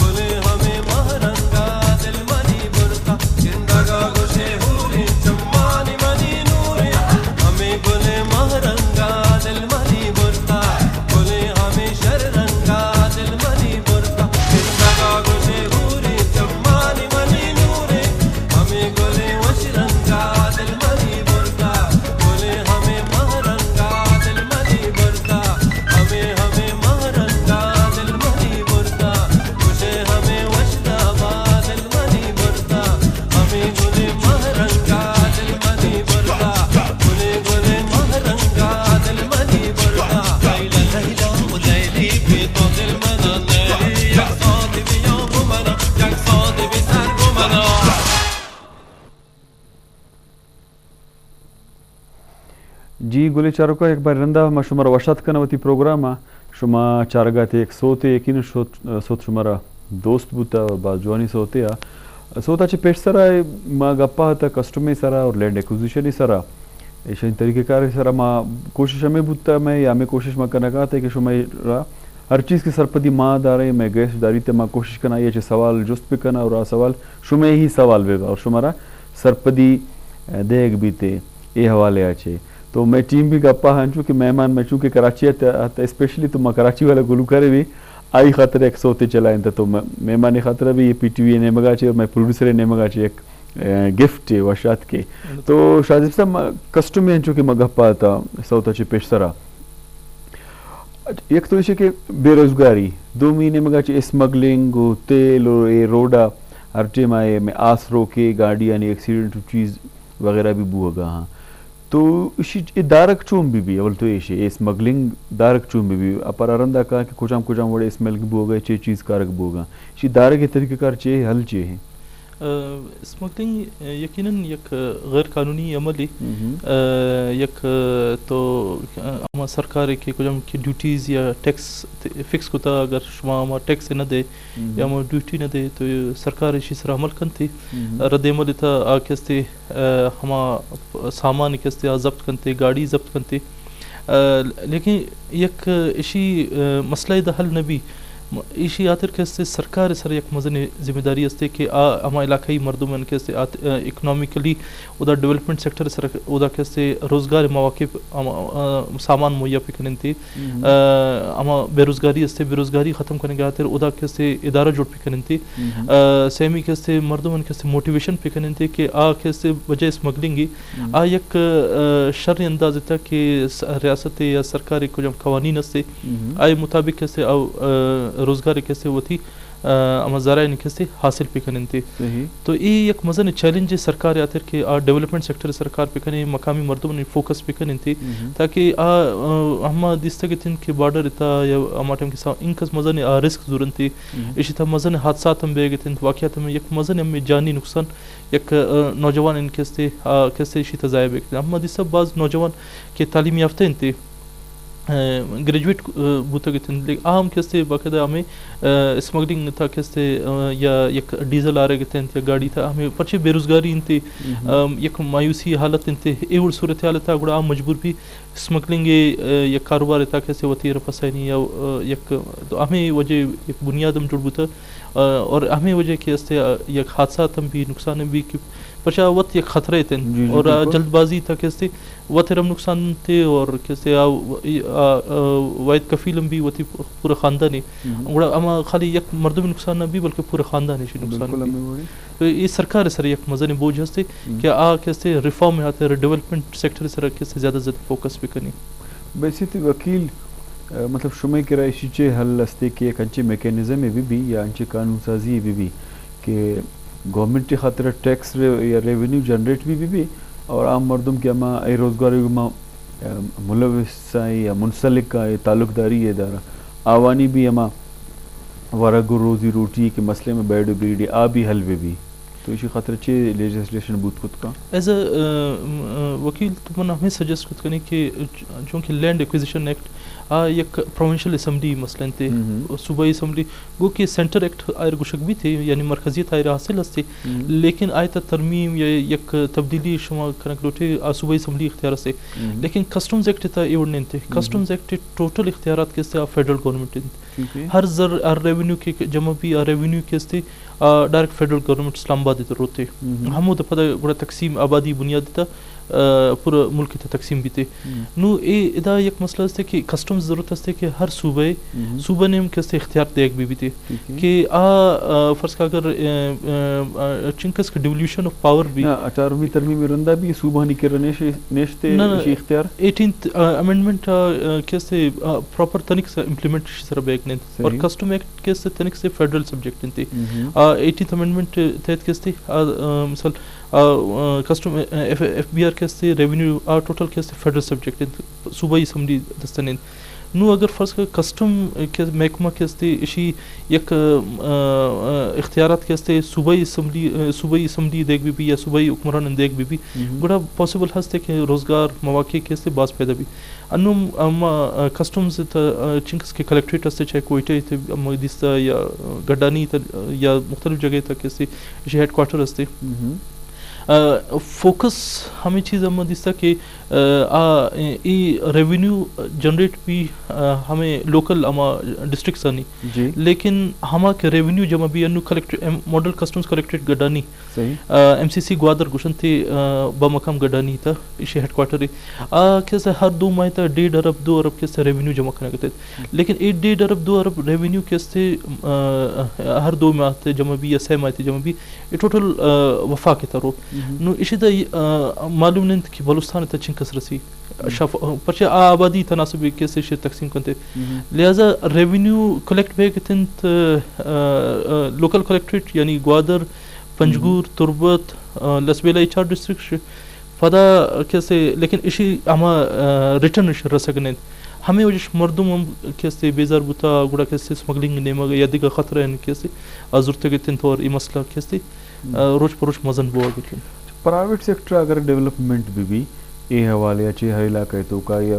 बोले हमें महरंगा दिल मनी बुरता जिंदगा गोशे हुरी चम्मानी मनी नूरे हमें बोले महरंगा दिल मनी बुरता बोले हमें शररंगा दिल मनी बुरता जिंदगा गोशे हुरी चम्मानी मनी नूरे हमें बोले वशरंगा दिल मनी बुरता बोले हमें महरंगा दिल मनी बुरता हमें हमें महरंगा दिल मनी बुरता मुझे हमें वशदाबा दिल मनी बुरता हमें बोले महरंगा दिल मनी बुरता बोले बोले महरंगा दिल मनी बुरता लैला लैला وليلي في طول المنى ليلي يقصد بيوم ومنى يقصد بسر ومنى जी गुले चारो का एक बार रंदा मा शुमारा वशात कनवती प्रोग्राम शुमा चारगाते एक सोते यकीन सोत शुमारा दोस्त बुता बाजवानी सोते सोताचे पेट सरा मा गप्पा था कस्टमे सरा और लैंड एक्विजिशन सरा ऐसे तरीके कार सरा मा कोशिश हमें बुता मैं या मैं कोशिश मा करना का था कि शुमारा हर चीज़ की सरपदी माँ दारे मैं गैस दारी ते माँ कोशिश करना ये सवाल जुस्त पे करना और सवाल शुमे ही सवाल वेगा और शुमारा सरपदी देख बीते ये हवाले आचे तो मैं टीम भी गप्पा हाँ चूँकि मेहमान मैं चूँकि कराची आता स्पेशली तो मैं कराची वाला गुलूकार भी आई खातर एक सोते चलाए था तो मेहमान खातर भी ये PTV ने मगाचे और मैं प्रोड्यूसर ने मगाचे एक गिफ्ट है वशात के तो शाजिब साहब कस्टम हैं चूँकि मैं गप्पा था सौताचे पेश सरा एक तो इसे के बेरोजगारी 2 महीने मगाचे स्मगलिंग तेल और ये रोडा हर टाइम आए मैं आस रोके गाड़ी यानी एक्सीडेंट चीज़ वगैरह भी बुआगा हाँ तो इसी दारक चूम भी अवल तो ये स्मगलिंग दारक चूम भी अपर अरंदा का कि कुछ वड़े स्मेल की बोगा चे चीज़ कारक बोगा इसी दारक के तरीके कार चे हल चे है स्मगलिंग यकीनन एक गैर कानूनी अमल एक तो हम सरकार के कुछ की ड्यूटीज़ या टैक्स फिक्स होता अगर हम टैक्स न दे या हम ड्यूटी न दे तो सरकार इसी तरह अमल करती रद्दमल था आस्ते हम सामान कस्ते जब्त करते गाड़ी जब्त करते लेकिन एक इसी मसला द हल नबी इसी आतर कैसे सरकार सर एक मजन जिम्मेदारी असते कि हमारे इलाकाई मर्दुमन कैसे इकोनॉमिकली उधर डेवलपमेंट सेक्टर सर उधर कैसे रोजगार मौके सामान मुहैया पे करने थे हम बेरोजगारी असते बेरोजगारी ख़त्म करने के आते उधर कैसे इदारा जोड़ पे करने थे सेमी कैसे मर्दुमन कैसे मोटिवेशन पे करने थे कि कैसे वजह स्मगलिंग एक शर अंदाज था कि रियासत या सरकार को जब कवानीन असते आए मुताबिक कैसे रोजगार कैसे वो थी ज़रा कैसे हासिल पे करने थे तो ये एक मज़न चैलेंज सरकार आतिर के डेवलपमेंट सेक्टर सरकार पे करने मकामी मर्दों ने फोकस पे करने थे ताकि हम दिस्ता के दिन के बॉर्डर इतना या हमारे टाइम के साथ इनका मज़न रिस्क ज़रूरत थी इसी तरह मज़न हादसा हम बेगे थे वाक़यात में एक मज़न हमें जानी नुकसान एक नौजवान इनके कैसे इसी तजायब हम दिस्ता बाज़ नौजवान के तालीम याफ्ता थे ग्रेजुएट बूता के थे आम कैसे बाकायदा हमें स्मगलिंग था कैसे या एक डीजल आ रहे थे या गाड़ी था हमें पर्चे बेरोजगारी इनते एक मायूसी हालत इनते एवढ सूरत हालत था गुड़ा आम मजबूर भी स्मगलिंग या कारोबार था कैसे वती रफसानी या एक तो हमें वजह एक बुनियाद हम जुड़ बूता और हमें वजह के एक हादसा हम भी नुकसान भी पशा वत एक खतरे थे और जल्दबाजी था कैसे वत रम नुकसान थे और कैसे वायद कफीलम भी वती पूरा खानदान है गुड़ा अमा खाली एक मर्दम नुकसान ना भी बल्कि पूरा खानदान है नुकसान तो ये सरकार सर एक मजन बोझ हस्ते क्या कैसे रिफॉर्म में आते डेवलपमेंट सेक्टर सर कैसे ज़्यादा फोकस भी करनी वैसे तो वकील मतलब शुमे के रायशीचे हल हस्ते कि एक अच्छे मैकेनिज्म में भी या अच्छे कानून साजी भी कि गवर्नमेंट के खातिर टैक्स या रेवेन्यू जनरेट भी और आम मर्दम के अमा रोज़गारी मुलविस या मुंसलिक का ताल्लुकदारी है दारा आवानी भी अमा वरगु रोज़ी रोटी के मसले में बैड ब्रीड आ भी हल भी तो इसी खातिर अच्छे लेजिस्लेशन बूथ खुद का एज अ वकील तो मैं हमें सजेस्ट खुद करने कि चूँकि लैंड एक्विजिशन एक्ट एक प्रोविंशियल असम्बली मसलन थे सूबाई असम्बली गो कि सेंटर एक्ट आयर गुशक भी थे यानी मरकजियत आयर हासिल हस्ते लेकिन आय तरमीम या एक तब्दीली शुमा कनक लोटे सूबाई असम्बली इख्तियार से लेकिन कस्टम्स एक्ट था एवढ थे कस्टम्स एक्ट टोटल इख्तियार के फेडरल गवर्नमेंट हर जर रेवेन्यू के जमा भी रेवेन्यू के डायरेक्ट फेडरल गवर्नमेंट इस्लामाबाद रोते हमो तो पता बड़ा तकसीम आबादी बुनियाद था पूरा मुल्क की तकसीम भी थे नु इदा एक मसला है कि कस्टम्स ज़रूरत है कि हर सूबे ने हम कैसे इख्तियार देख भी थे कि फर्ज का अगर चिंकस का डिवोल्यूशन ऑफ पावर भी 18वीं तरमीम में रंदा भी सूबानी के नेशते इख्तियार 18th अमेंडमेंट कैसे प्रॉपर तनिक से इम्प्लीमेंटेशन सर बैक ने और कस्टम एक्ट कैसे तनिक से फेडरल सब्जेक्ट थे 18th अमेंडमेंट तहत कैसे मिसाल कस्टम FBR कैसे रेवेन्यू टोटल कैसे फेडरल सब्जेक्ट सूबाई असम्बली दस्तन नु अगर फर्ज का कस्टम के महकमा कैसे इसी एक इख्तियारात कैसे सूबाई असम्बली देख भी या सूबाई हुक्मरान देख भी बड़ा पॉसिबल हस्ते कि रोज़गार मौके कैसे बास पैदा भी अनुम कस्टम्स चिंकस के कलेक्ट्रेट हस्ते चाहे कोयटे थे दिस्ता या गड्डानी या मुख्तलिफ जगह तक कैसे इसी हेड क्वार्टर हस्ते फोकस हमें चीज़ हम दिसता कि रेवेन्यू जनरेट भी हमें लोकल अमा डिस्ट्रिक्ट सनी लेकिन हमा के रेवेन्यू जमा भी अनु collectorate model customs collectorate Gadani MCC Gwadar गुशन थे बमकाम गडानी था इसे हेड क्वार्टर कैसे हर 2 माह तक 1.5 अरब 2 अरब कैसे रेवेन्यू जमा करने के थे लेकिन 1.5 अरब 2 अरब रेवेन्यू कैसे हर 2 माह तक जमा भी या 6 माह तक जमा भी ये टोटल वफा के तरो नु इसी मालूम नहीं कि बलूचिस्तान तक चिंकस रसी पर्चे आबादी तनासब कैसे शे तकसीम करते लिहाजा रेवेन्यू कलेक्ट बेग तिंत लोकल कलेक्ट्रेट यानी ग्वादर पंजगूर तुर्बत लसबेला 4 डिस्ट्रिक्ट फदा कैसे लेकिन इसी आमा रिटर्न रसगने हमें वजह मर्दुम हम कैसे बेजार बुता गुड़ा कैसे स्मगलिंग नेमा या दिगा खतरा है कैसे जरूरत के तिंत और ये मसला कैसे रोज परोज मजन बुआ लेकिन प्राइवेट सेक्टर अगर डेवलपमेंट भी ये हवाले अच्छे हर इलाका तो का या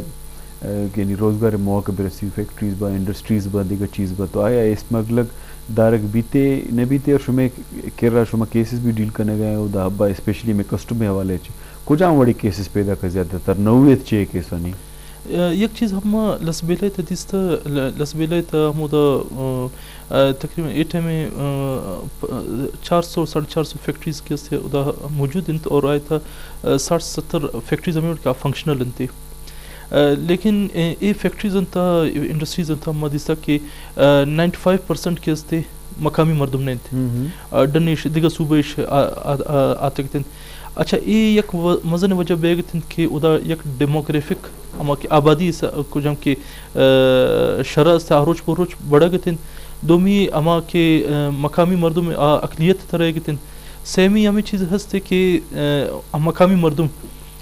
यानी रोज़गार मौके बरसी फैक्ट्रीज बा इंडस्ट्रीज बा दिगर चीज़ बा तो आया स्मगलक दारक बीते न बीते और शुमे केरला शुमा केसेस भी डील करने गए उदा हब्बा स्पेशली में कस्टम हवाले कुछ आम बड़ी केसेस पैदा कर ज़्यादातर नौवेत चे केस नहीं एक चीज़ हम लसबेले दिस्ता लसबेले हम तकरीबन ए टाइम में 400-450 फैक्ट्रीज के से उदा मौजूद इन और आया था 60-70 फैक्ट्रीज हमें उनका फंक्शनल थे लेकिन ये फैक्ट्रीज अंता इंडस्ट्रीज अंता मदिस्ता के 95% केस थे मकामी मर्दम नहीं थे डनिश दिगा सूबेश आते थे अच्छा ये एक मज़न वजह बेग थी कि उदा एक डेमोग्राफिक अमा की आबादी को जम के शरह से आरोज परोज बढ़ा गए थे दोमी अमा के मकामी मर्दों में अकलियत तरह गए थे सेमी हमें चीज़ हंसते कि मकामी मर्दुम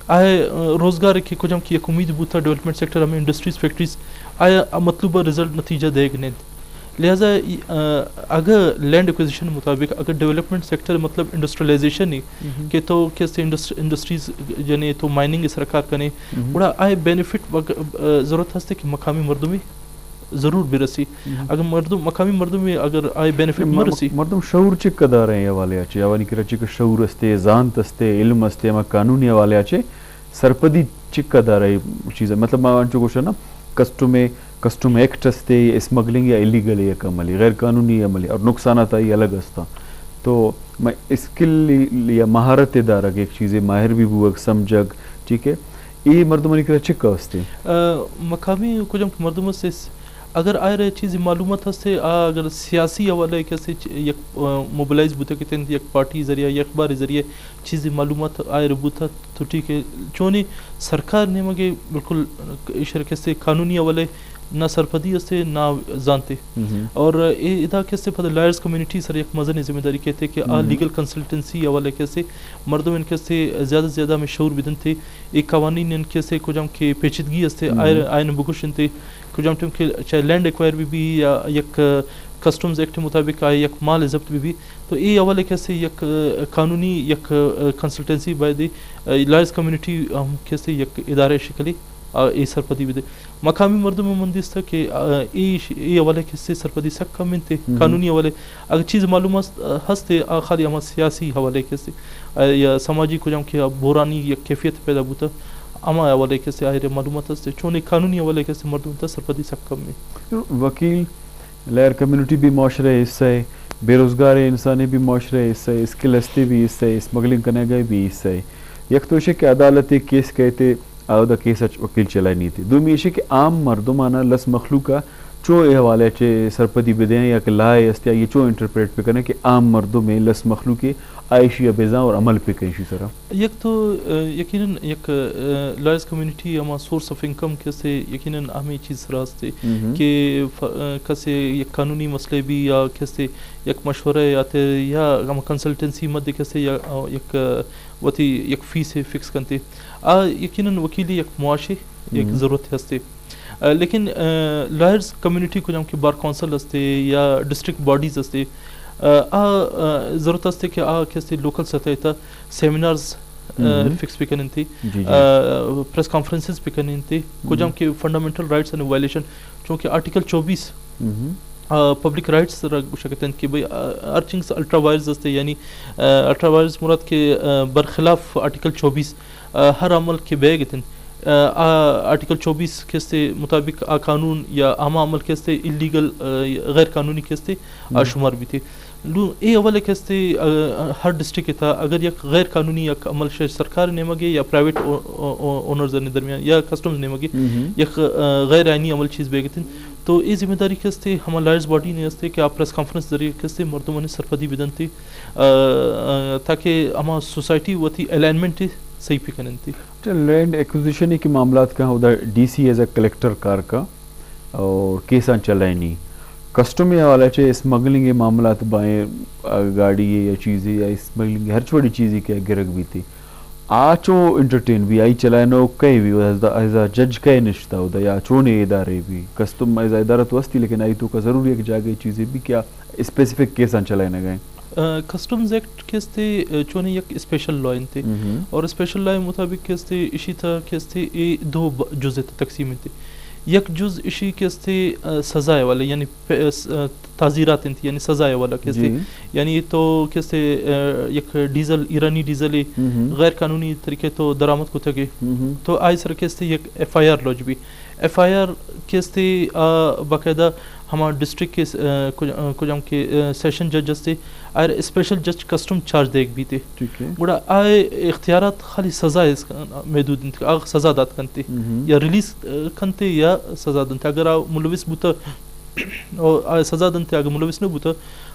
आए रोज़गार के कुछ हम की एक उम्मीद बूथा डेवलपमेंट सेक्टर हमें इंडस्ट्रीज फैक्ट्रीज आया मतलूबा रिजल्ट नतीजा देग नहीं लिहाजा अगर लैंड एक्विजिशन मुताबिक अगर डेवलपमेंट सेक्टर मतलब इंडस्ट्रियलाइजेशन ही कि तो कैसे इंडस्ट्रीज जने तो माइनिंग सरकार कने बड़ा आय बेनिफिट ज़रूरत हस्ते कि मकामी मर्दमी ज़रूर बिरसी अगर मकामी मर्दमी अगर आय बेनिफिट मरसी मर्दम शऊर चिक कदार है वाले आचे यानी कि रचिक शऊर असते जानत असते इल्म असते मा कानूनी वाले आचे सरपदी चिक कदार है चीज़ मतलब मा अंचो क्वेश्चन ना कस्टम एक्ट असते स्मगलिंग या इलीगल है अमली गैर कानूनी अमली और नुकसानात ही अलग असता तो मैं स्किल या महारत दार एक चीज़ें माहिर भी बुक समझग ठीक है ये मर्दमनी के चिक असते मकामी कुछ मर्दम से अगर आए रहे चीज़ मालूमात हस्ते अगर सियासी हवाले कैसे एक मोबिलाइज बुते के तहत एक पार्टी जरिए या अखबार जरिए चीज़ मालूमात आए रबूता तो ठीक है चोनी सरकार ने मगे बिल्कुल इशर कैसे कानूनी हवाले ना सरपदी हस्ते ना जानते और इदा कैसे पता लॉयर्स कम्युनिटी सर एक मज़न जिम्मेदारी कहते कि लीगल कंसल्टेंसी हवाले कैसे मर्दों इनके से ज़्यादा से ज़्यादा में शऊर बिदन थे एक कवानीन इनके से कुछ के पेचीदगी हस्ते आयन बुकुशन थे कुछ के चाहे लैंड एक्वायर भी या एक कस्टम्स एक्ट मुताबिक आए एक माल जब्त भी तो ये हवाले कैसे एक कानूनी एक कंसल्टेंसी बाय लॉयर्स कम्युनिटी हम कैसे एक इदारे शिकली ए सरपदी भी दे मकामी मर्दों में मंदिस था कि ये हवाले कैसे सरपदी सक कम थे कानूनी हवाले अगर चीज़ मालूम हंसते खाली हम सियासी हवाले कैसे या समाजी कुछ के बुरानी या कैफियत पैदा होता अमा हवाले कैसे आए मालूमात हंसते चोने कानूनी हवाले कैसे मर्दों था सरपदी सक कम में वकील लहर कम्युनिटी भी माशरे हिस्सा है बेरोज़गार इंसानी भी माशरे हिस्सा है स्किल हस्ते भी हिस्सा है स्मगलिंग करने गए भी हिस्सा है एक तो के अदालत केस कहते आउदा केस वकील चलाई नहीं थी दूसरी ये कि आम मर्दमाना लस मखलूका चो ये हवाले चे सरपदी बिदें या कि लाए अस्तिया ये चो इंटरप्रेट पे करने कि आम मर्दों में लस मखलूके आयशी या बेजा और अमल पे कहीं तरह एक तो यकीनन एक लॉयर्स कम्युनिटी हमारा सोर्स ऑफ इनकम कैसे यकीनन हमें चीज़ रास्ते कि कैसे एक कानूनी मसले भी या कैसे एक मशवरे आते या हम कंसल्टेंसी मध्य कैसे या एक वती एक फ़ीस है फिक्स करते यकीनन वकीली एक मुआशे एक ज़रूरत हस्ते लेकिन लॉयर्स कम्युनिटी को जम बार काउंसिल हस्ते या डिस्ट्रिक्ट बॉडीज हस्ते ज़रूरत हस्ते कि कैसे लोकल सतह था सेमिनार्स फिक्स भी करनी थी प्रेस कॉन्फ्रेंसेस भी करनी थी कुछ जम के फंडामेंटल राइट्स एंड वायलेशन चूँकि आर्टिकल 24 पब्लिक राइट्स शकते हैं कि भाई अर्चिंग्स अल्ट्रा वायर्स हस्ते यानी अल्ट्रा वायर्स मुराद के बरखिलाफ आर्टिकल 24 हर अमल के बेगतन आर्टिकल 24 के मुताबिक कानून या आमा अमल के इलीगल गैर कानूनी के शुमार भी थे ये अवल के हर डिस्ट्रिक्ट था अगर यह गैर कानूनी एक अमल सरकार ने मगे या प्राइवेट ओनर्स ने दरमियान या कस्टम्स ने मगे यह गैर आइनी अमल चीज़ बेगतन तो ये जिम्मेदारी के हम लॉयर्स बॉडी ने कि आप प्रेस कॉन्फ्रेंस जरिए के मर्दों ने सरपदी बिदन थी ताकि हम सोसाइटी वो थी अलाइनमेंट सही पे करनी थी लैंड एक्विजिशन के मामला का उधर डीसी एज ए कलेक्टर कार का और केसा चलानी कस्टम वाला चे स्मगलिंग के मामला बाएँ गाड़ी या चीज़ें या स्मगलिंग हर छोटी चीज़ें के गिरक भी थी आचो इंटरटेन भी आई चलानो कहीं भी एज अ जज कहीं निश्ता होता या चोने इदारे भी कस्टम एज इदारा तो हस्ती लेकिन आई तो का ज़रूरी है कि जाके चीज़ें भी क्या स्पेसिफिक केसा चलाने गए कस्टम्स एक्ट के चोने एक स्पेशल लॉ थे और स्पेशल लॉ मुताबिक के इसी तरह के दो जुज़ तकसीम थे एक जुज़ इसी के सजाए वाले यानी ताज़ीरात थी यानी सजाए वाला के यानी तो कैसे एक डीजल ईरानी डीजल गैर कानूनी तरीके तो दरामद को थे तो आई सर के एक FIR लॉज भी FIR के बाकायदा हमारे डिस्ट्रिक्ट के कुछ हम के सेशन जज से और स्पेशल जज कस्टम चार्ज देख भी थे बड़ा आए इख्तियारात खाली सज़ा महदूद आग सज़ा दात करते या रिलीज करते या सज़ा दनते अगर आ मुलविस बुता और सज़ा दनते अगर मुलविस न बुता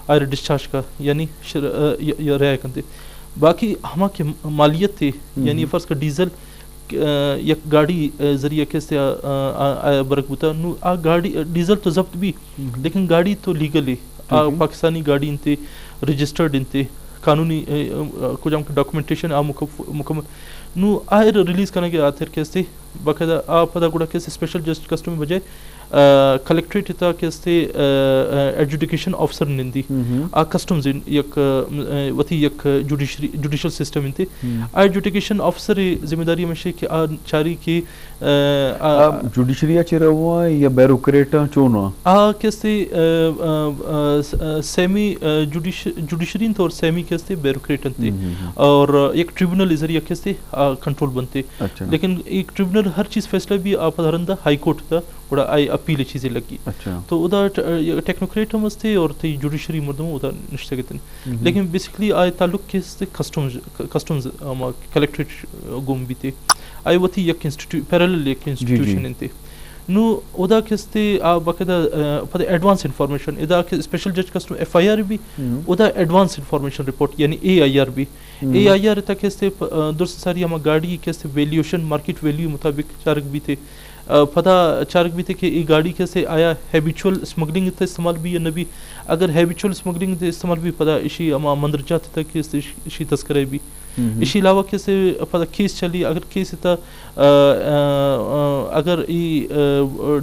आए डिस्चार्ज का यानी रियाय करते बाकी हम के मालियत थे यानी फ़र्ज़ का डीजल एक गाड़ी जरिए कैसे बरक बुता नु आ गाड़ी डीजल तो जब्त भी लेकिन गाड़ी तो लीगली पाकिस्तानी गाड़ी इनते रजिस्टर्ड इनते कानूनी कुछ हम डॉक्यूमेंटेशन मुकम्मल नु आयर रिलीज करने के आखिर कैसे बाकायदा आ पता गुड़ा कैसे स्पेशल जस्ट कस्टम बजाय कलेक्ट्रेट इता केस्ते एजुकेशन ऑफिसर निंदी आ कस्टम्स यक वती यक जुडिशियल सिस्टम इंते आ एजुकेशन ऑफिसर जिम्मेदारी में कि आ चारी की जुडिशरी चेरा हुआ या ब्यूरोक्रेट चोनो आ केस्ते सेमी जुडिशरी और सेमी केस्ते ब्यूरोक्रेट अंते और एक ट्रिब्यूनल इधर या केस्ते कंट्रोल बनते अच्छा लेकिन एक ट्रिब्यूनल हर चीज फैसला भी आप धरंदा हाई कोर्ट का बड़ा आई अपील चीजें लगी अच्छा तो उदा टेक्नोक्रेट हम थे और ती जुडिशरी मर्दम उदा निश्चित लेकिन बेसिकली आय ताल्लुक केस्ते कस्टम्स कलेक्ट्रेट गुम भी थे आई वती एक इंस्टीट्यूट पैरेलल एक इंस्टीट्यूशन इंते नु उदा केस्ते आ बकायदा पद एडवांस इंफॉर्मेशन इदा के स्पेशल जज कस्टम एफआईआर भी उदा एडवांस इंफॉर्मेशन रिपोर्ट यानी एआईआर भी एआईआर तक केस्ते दुर्स सारी हम गाड़ी केस्ते वैल्यूएशन मार्केट वैल्यू मुताबिक चारक भी थे पता चारक भी थे कि ये गाड़ी कैसे आया हैबिचुअल स्मगलिंग का इस्तेमाल भी या नबी अगर हैबिचुअल स्मगलिंग का इस्तेमाल भी पता इसी अमा मंदरजात तक इसी तस्करे भी इसी अलावा कैसे पता केस चली अगर केस इता अगर ये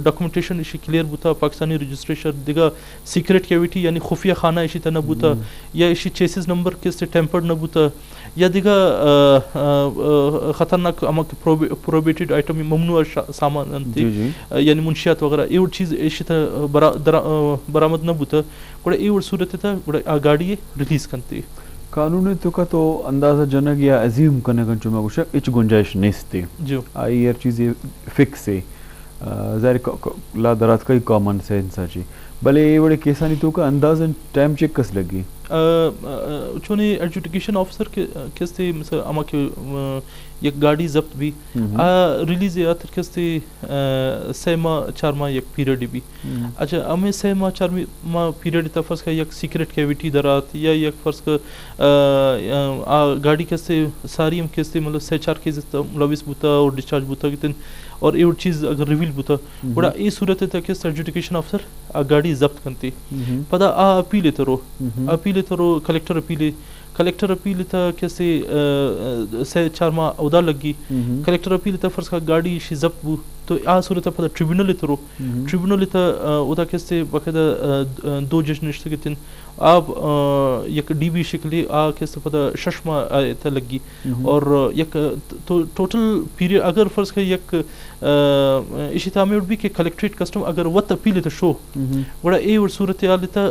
डॉक्यूमेंटेशन इसी क्लियर बुता पाकिस्तानी रजिस्ट्रेशन दिगा सीक्रेट कैविटी यानी खुफिया खाना इसी तना बुता या इसी चेसिस नंबर कैसे टेम्पर्ड न बुता या दिगा खतरनाक अमक प्रोहिबिटेड आइटम ममनुआ सामान अंते यानी मुंशियात वगैरह ये चीज इसी बरामद न बुता बड़ा ये सूरत था बड़ा गाड़ी रिलीज करते कानूनी तो अंदाजा जनक या अजीम करने का चुमा कुछ इच गुंजाइश नहीं जो आई यार चीज़ें फिक्स है ज़ाहिर ला दरात कई कॉमन सेंस आची भले ये बड़े केसानी तो का अंदाजन टाइम चेक कस लगी चुने एजुकेशन ऑफिसर के कैसे मिसाल अमा के एक गाड़ी जब्त भी रिलीज या तर कैसे 6 माह 4 माह एक पीरियड भी अच्छा हमें 6 माह 4 माह पीरियड था फर्स्ट का एक सीक्रेट कैविटी दरात या एक फर्स्ट का गाड़ी कैसे सारी हम कैसे मतलब 6-4 केस मुलविस बुता और डिस्चार्ज बुता कितन और ये चीज़ अगर रिवील बुता बड़ा ये सूरत है कि एजुकेशन अफसर गाड़ी जब्त करती पता अपील तरो कलेक्टर अपील था कैसे 4 माह उदा लगी कलेक्टर अपील था फर्ज का गाड़ी शी जब्त बु तो आ सूरत पता ट्रिब्यूनल था उदा कैसे बाकायदा 2 जज निश्चित आप एक डीबी शिकली आ कैसे पता शशमा था लगी और एक टोटल पीरियड अगर फर्ज का एक इसी तामे भी के कलेक्ट्रेट कस्टम अगर वत अपील था शो बड़ा ए और सूरत हाल था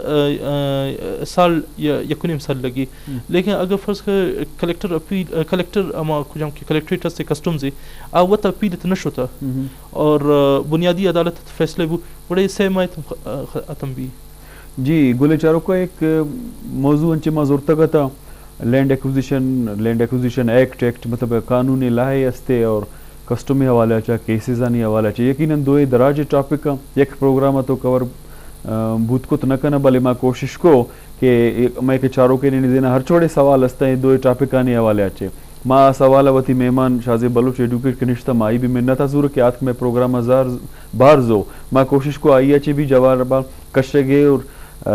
साल या यकुनिम साल लगी लेकिन अगर फर्ज का कलेक्टर अमा कुछ हम कलेक्ट्रेट से कस्टम से आ वत अपील था नशो था और बुनियादी अदालत फैसले वो बड़े से माय खत्म भी जी गुले चारों का एक मौजू अंचे मजूर तक था लैंड एक्विजिशन एक्ट मतलब कानूनी लाहे अस्ते और कस्टमी हवाले अच्छा केसेस आनी हवाले अच्छा यकीनन दो दराज टॉपिक का एक प्रोग्राम तो कवर भूत को न करना भले माँ कोशिश को कि मैं के चारों के नहीं देना हर छोड़े सवाल हस्ता है दो टॉपिक आने हवाले अच्छे माँ सवाल वती मेहमान शाज़े बलूच एडुकेट के निश्ता माई भी मिन्नत जरूर के आत में प्रोग्राम हजार बार जो माँ कोशिश को आई अच्छी भी जवाब कशेगे और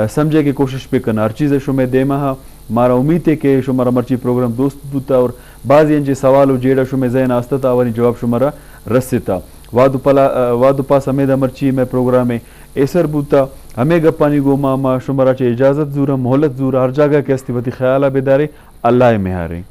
समझे की कोशिश पे करना हर चीज़ शो में दे महा मारा उम्मीद है कि शुमारा मर्ची प्रोग्राम दोस्त बुता और बाज़ ये सवाल हो जेड़ा शो में जैन आस्ता था वाली जवाब शुमारा रस्ता वादुपा समेत मर्ची में प्रोग्राम में एसर बुता हमें गप्पानी गोमा मा शुमारा चे इजाज़त जूरा मोहलत जूरा हर जगह के अस्तिवती ख्याल बेदारे अल्लाह में हारे।